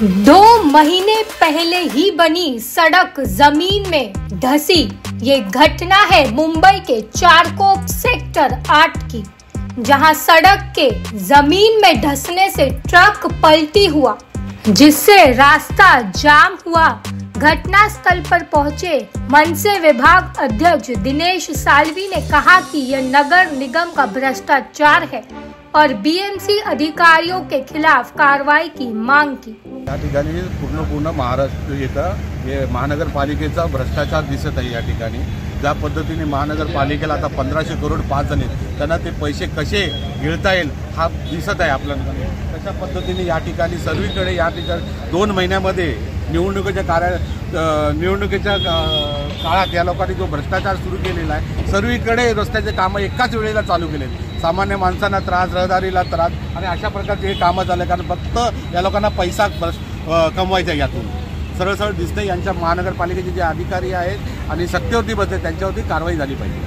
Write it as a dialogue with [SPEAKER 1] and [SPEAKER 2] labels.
[SPEAKER 1] 2 महीने पहले ही बनी सड़क जमीन में धसी। ये घटना है मुंबई के चारकोप सेक्टर 8 की, जहां सड़क के जमीन में धंसने से ट्रक पलटी हुआ, जिससे रास्ता जाम हुआ। घटनास्थल पर पहुंचे मनसे विभाग अध्यक्ष दिनेश साल्वी ने कहा कि यह नगर निगम का भ्रष्टाचार है और बीएमसी अधिकारियों के खिलाफ कार्रवाई की मांग की।
[SPEAKER 2] या ठिकाणी पूर्ण महाराष्ट्र येतं हे महानगरपालिकेचा भ्रष्टाचार दिसत आहे। या ठिकाणी ज्या पद्धतीने महानगरपालिकेला आता 1500 करोड 5 जण आहेत, त्यांना ते पैसे कसे गिळता येईल हा दिसत आहे आपल्याला। तशा पद्धतीने या ठिकाणी सर्वीकडे या ठिकाणी 2 महिन्यामध्ये निवडणुकीच्या काळात या लोकांनी जो भ्रष्टाचार सुरू केलेला आहे, सर्वीकडे रस्त्याचे कामं एकाच वेळेला चालू केले। सामान्य माणसांना त्रास, रहदारीला त्रास आणि अशा प्रकारचे हे कामं झाले, कारण फक्त या लोकांना पैसा कमवायचा यातून। सरळ सरळ दिसते यांच्या महानगरपालिकेचे जे अधिकारी आहेत आणि सत्तेवरती बसले त्यांच्यावरती कारवाई झाली पाहिजे।